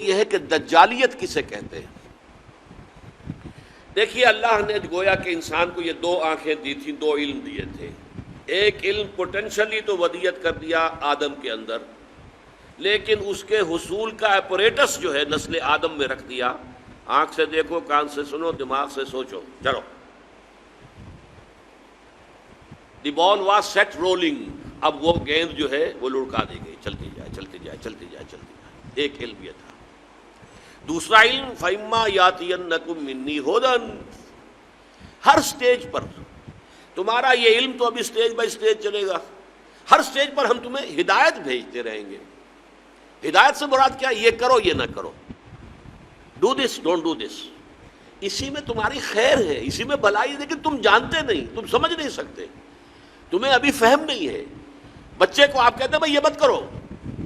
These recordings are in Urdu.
یہ ہے کہ دجالیت کسے کہتے ہیں۔ دیکھیے اللہ نے گویا کہ انسان کو یہ دو آنکھیں دی تھیں، دو علم دیے تھے۔ ایک علم پوٹینشلی تو ودیت کر دیا آدم کے اندر، لیکن اس کے حصول کا اپریٹس جو ہے نسل آدم میں رکھ دیا۔ آنکھ سے دیکھو، کان سے سنو، دماغ سے سوچو، چلو۔ دی بال واز سیٹ رولنگ، اب وہ گیند جو ہے وہ لڑکا دی گئی، چلتی جائے چلتی جائے چلتی جائے چلتی جائے۔ ایک علم یہ تھا۔ دوسرا علم فَإِمَّا يَأْتِيَنَّكُم مِّنِّي هُدًى، ہر سٹیج پر تمہارا یہ علم تو ابھی سٹیج بائی سٹیج چلے گا، ہر سٹیج پر ہم تمہیں ہدایت بھیجتے رہیں گے۔ ہدایت سے مراد کیا؟ یہ کرو یہ نہ کرو، do this don't do this, اسی میں تمہاری خیر ہے، اسی میں بھلائی ہے، لیکن تم جانتے نہیں، تم سمجھ نہیں سکتے، تمہیں ابھی فہم نہیں ہے۔ بچے کو آپ کہتے ہیں بھائی یہ مت کرو،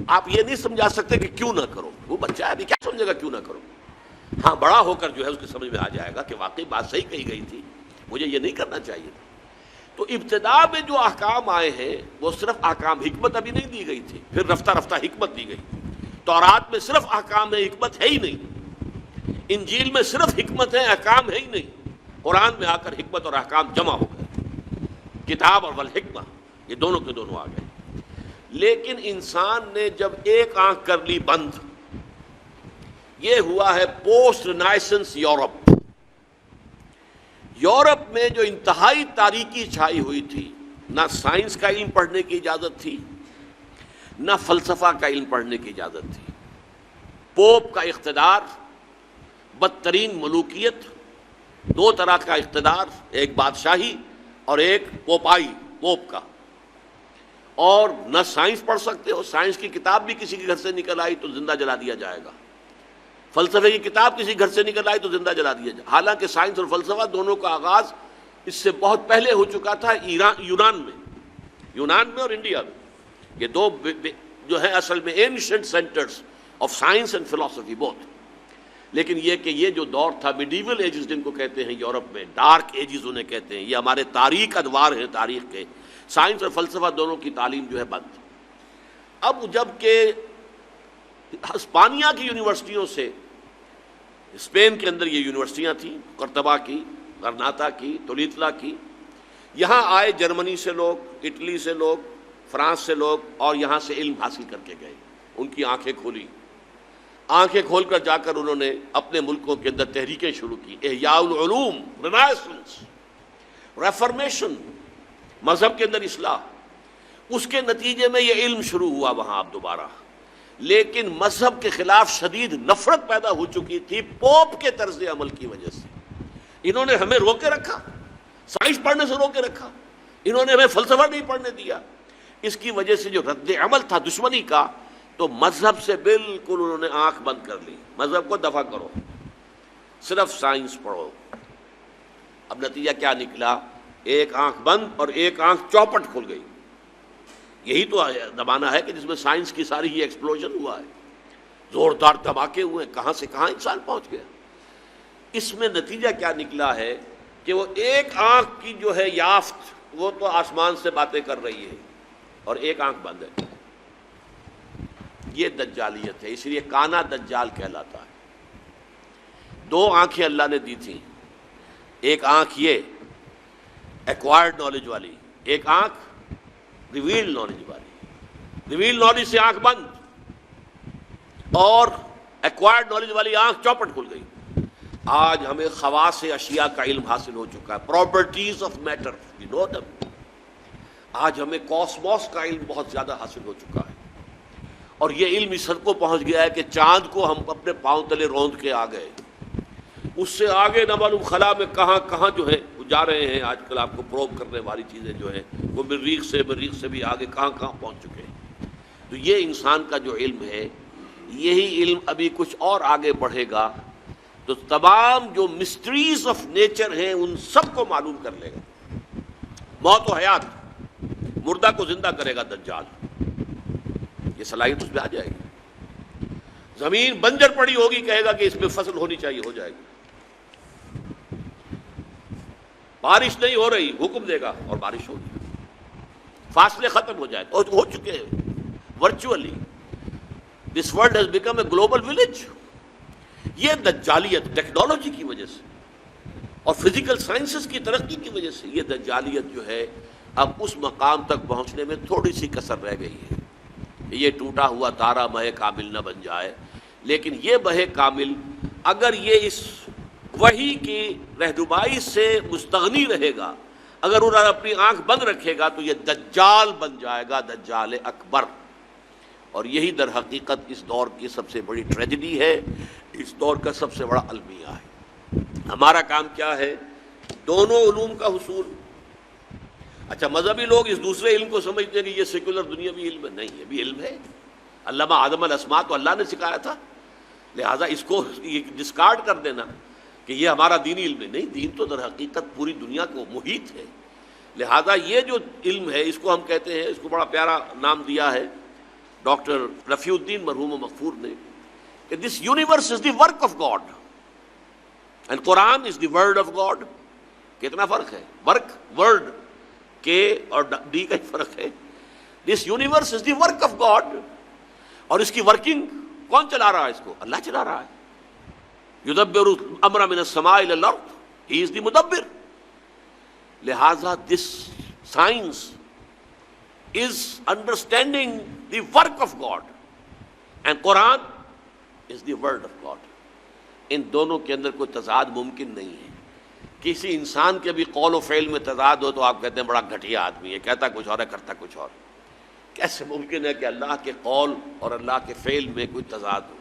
آپ یہ نہیں سمجھا سکتے کہ کیوں نہ کرو، وہ بچہ ابھی کیا سمجھے گا کیوں نہ کرو۔ ہاں بڑا ہو کر جو ہے اس کی سمجھ میں آ جائے گا کہ واقعی بات صحیح کہی گئی تھی، مجھے یہ نہیں کرنا چاہیے تھا۔ تو ابتدا میں جو احکام آئے ہیں وہ صرف احکام، حکمت ابھی نہیں دی گئی تھی، پھر رفتہ رفتہ حکمت دی گئی۔ تورات میں صرف احکام ہے، حکمت ہے ہی نہیں۔ انجیل میں صرف حکمت ہے، احکام ہے ہی نہیں۔ قرآن میں آ کر حکمت اور احکام جمع ہو گئے، کتاب اور والحکمہ، یہ دونوں کے دونوں آ گئے۔ لیکن انسان نے جب ایک آنکھ کر لی بند، یہ ہوا ہے پوسٹ رینائسنس یورپ۔ یورپ میں جو انتہائی تاریکی چھائی ہوئی تھی، نہ سائنس کا علم پڑھنے کی اجازت تھی، نہ فلسفہ کا علم پڑھنے کی اجازت تھی۔ پوپ کا اقتدار، بدترین ملوکیت، دو طرح کا اقتدار، ایک بادشاہی اور ایک پوپائی، پوپ کا۔ اور نہ سائنس پڑھ سکتے ہو، سائنس کی کتاب بھی کسی کے گھر سے نکل آئی تو زندہ جلا دیا جائے گا، فلسفے کی کتاب کسی گھر سے نکل آئی تو زندہ جلا دیا جائے۔ حالانکہ سائنس اور فلسفہ دونوں کا آغاز اس سے بہت پہلے ہو چکا تھا یونان میں اور انڈیا میں۔ یہ دو جو ہیں اصل میں ancient centres of science and فلسفی بوتھ۔ لیکن یہ کہ یہ جو دور تھا میڈیول ایجز جن کو کہتے ہیں یورپ میں، ڈارک ایجز انہیں کہتے ہیں، یہ ہمارے تاریخ ادوار ہیں تاریخ کے، سائنس اور فلسفہ دونوں کی تعلیم جو ہے بند۔ اب جب کہ ہسپانیہ کی یونیورسٹیوں سے، اسپین کے اندر یہ یونیورسٹیاں تھیں، قرطبہ کی، غرناطہ کی، تولیتلا کی، یہاں آئے جرمنی سے لوگ، اٹلی سے لوگ، فرانس سے لوگ، اور یہاں سے علم حاصل کر کے گئے۔ ان کی آنکھیں کھولی، آنکھیں کھول کر جا کر انہوں نے اپنے ملکوں کے اندر تحریکیں شروع کی، احیاء العلوم، رینائسنس، ریفارمیشن، مذہب کے اندر اصلاح۔ اس کے نتیجے میں یہ علم شروع ہوا وہاں اب دوبارہ، لیکن مذہب کے خلاف شدید نفرت پیدا ہو چکی تھی پوپ کے طرز عمل کی وجہ سے۔ انہوں نے ہمیں روکے رکھا، سائنس پڑھنے سے روکے رکھا، انہوں نے ہمیں فلسفہ نہیں پڑھنے دیا۔ اس کی وجہ سے جو رد عمل تھا دشمنی کا، تو مذہب سے بالکل انہوں نے آنکھ بند کر لی، مذہب کو دفع کرو، صرف سائنس پڑھو۔ اب نتیجہ کیا نکلا؟ ایک آنکھ بند اور ایک آنکھ چوپٹ کھل گئی۔ یہی تو زمانہ ہے کہ جس میں سائنس کی ساری ہی ایکسپلوژن ہوا ہے، زوردار دھماکے ہوئے، کہاں سے کہاں انسان پہنچ گیا۔ اس میں نتیجہ کیا نکلا ہے کہ وہ ایک آنکھ کی جو ہے یافت، وہ تو آسمان سے باتیں کر رہی ہے اور ایک آنکھ بند ہے۔ یہ دجالیت ہے، اس لیے کانا دجال کہلاتا ہے۔ دو آنکھیں اللہ نے دی تھیں، ایک آنکھ یہ ایکوائرڈ نالج والی، ایک آنکھ ریویلڈ نالج والی۔ ریویلڈ نالج سے آنکھ بند اور ایکوائرڈ نالج والی آنکھ چوپٹ کھل گئی۔ آج ہمیں خواص اشیاء کا علم حاصل ہو چکا ہے، پراپرٹیز آف میٹر، وی نو دم۔ آج ہمیں کاسموس کا علم بہت زیادہ حاصل ہو چکا ہے، اور یہ علم اس حد کو پہنچ گیا ہے کہ چاند کو ہم اپنے پاؤں تلے روند کے آ گئے۔ اس سے آگے نہ معلوم خلا میں کہاں کہاں جو ہے جا رہے ہیں۔ آج کل آپ کو پروب کرنے والی چیزیں جو ہیں وہ مریخ سے بھی آگے کہاں کہاں پہنچ چکے ہیں۔ تو یہ انسان کا جو علم ہے، یہی علم ابھی کچھ اور آگے بڑھے گا تو تمام جو مسٹریز آف نیچر ہیں ان سب کو معلوم کر لے گا۔ موت و حیات، مردہ کو زندہ کرے گا دجال، یہ صلاحیت اس پہ آ جائے گی۔ زمین بنجر پڑی ہوگی، کہے گا کہ اس میں فصل ہونی چاہیے، ہو جائے گی۔ بارش نہیں ہو رہی، حکم دے گا اور بارش ہوگی۔ فاصلے ختم ہو جائے گا، ہو چکے ہیں virtually. This world has become a global village. یہ دجالیت ٹیکنالوجی کی وجہ سے اور فزیکل سائنسز کی ترقی کی وجہ سے یہ دجالیت جو ہے اب اس مقام تک پہنچنے میں تھوڑی سی کسر رہ گئی ہے. یہ ٹوٹا ہوا تارا مہ کامل نہ بن جائے، لیکن یہ مہ کامل اگر یہ اس وحی کی رہنمائی سے مستغنی رہے گا، اگر انہوں نے اپنی آنکھ بند رکھے گا تو یہ دجال بن جائے گا، دجال اکبر. اور یہی در حقیقت اس دور کی سب سے بڑی ٹریجڈی ہے، اس دور کا سب سے بڑا المیہ ہے. ہمارا کام کیا ہے؟ دونوں علوم کا حصول. اچھا، مذہبی لوگ اس دوسرے علم کو سمجھتے ہیں کہ یہ سیکولر دنیاوی علم ہے. نہیں، یہ بھی علم ہے. علامہ آدم الاسماء تو اللہ نے سکھایا تھا، لہٰذا اس کو ڈسکارڈ کر دینا کہ یہ ہمارا دینی علم ہے، نہیں، دین تو در حقیقت پوری دنیا کو محیط ہے. لہٰذا یہ جو علم ہے اس کو ہم کہتے ہیں، اس کو بڑا پیارا نام دیا ہے ڈاکٹر رفیع الدین مرحوم و مغفور نے کہ this universe is the work of God and Quran is the word of God. کتنا فرق ہے؟ ورک، ورڈ کے اور ڈی کا ہی فرق ہے. This universe is the work of God, اور اس کی ورکنگ کون چلا رہا ہے؟ اس کو اللہ چلا رہا ہے. یدبر الامر من السماء الى الارض، ہی از دی مدبر. لہذا this science is understanding the work of God and Quran is the word of God. ان دونوں کے اندر کوئی تضاد ممکن نہیں ہے. کسی انسان کے بھی قول و فعل میں تضاد ہو تو آپ کہتے ہیں بڑا گھٹیا آدمی ہے، کہتا کچھ اور ہے کرتا کچھ اور. کیسے ممکن ہے کہ اللہ کے قول اور اللہ کے فعل میں کوئی تضاد ہو؟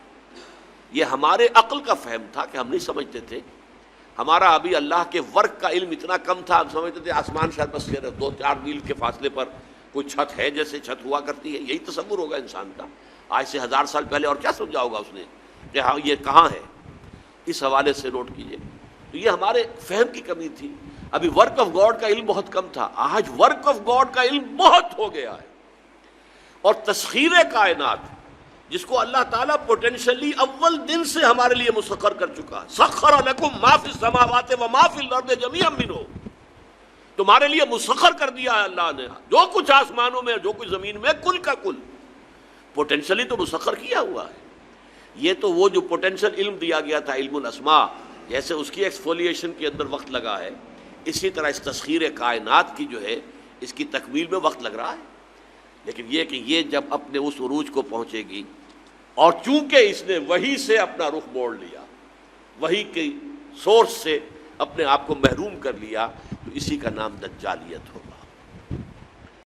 یہ ہمارے عقل کا فہم تھا کہ ہم نہیں سمجھتے تھے. ہمارا ابھی اللہ کے ورک کا علم اتنا کم تھا، ہم سمجھتے تھے آسمان شاید بس 2-4 میل کے فاصلے پر کوئی چھت ہے، جیسے چھت ہوا کرتی ہے. یہی تصور ہوگا انسان کا. آج سے 1000 سال پہلے اور کیا سمجھا ہوگا اس نے کہ ہاں یہ کہاں ہے؟ اس حوالے سے نوٹ کیجئے. تو یہ ہمارے فہم کی کمی تھی. ابھی ورک آف گاڈ کا علم بہت کم تھا، آج ورک آف گاڈ کا علم بہت ہو گیا ہے. اور تسخیر کائنات جس کو اللہ تعالیٰ پوٹینشلی اول دن سے ہمارے لیے مسخر کر چکا. سخر لکم ما فی السماوات و ما فی الارض جمیعا منہ، تمہارے لیے مسخر کر دیا ہے اللہ نے جو کچھ آسمانوں میں جو کچھ زمین میں، کل کا کل پوٹینشلی تو مسخر کیا ہوا ہے. یہ تو وہ جو پوٹینشل علم دیا گیا تھا، علم الاسماء، جیسے اس کی ایکسفولیشن کے اندر وقت لگا ہے، اسی طرح اس تسخیر کائنات کی جو ہے اس کی تکمیل میں وقت لگ رہا ہے. لیکن یہ کہ یہ جب اپنے اس عروج کو پہنچے گی، اور چونکہ اس نے وحی سے اپنا رخ موڑ لیا، وحی کے سورس سے اپنے آپ کو محروم کر لیا، تو اسی کا نام دجالیت ہو.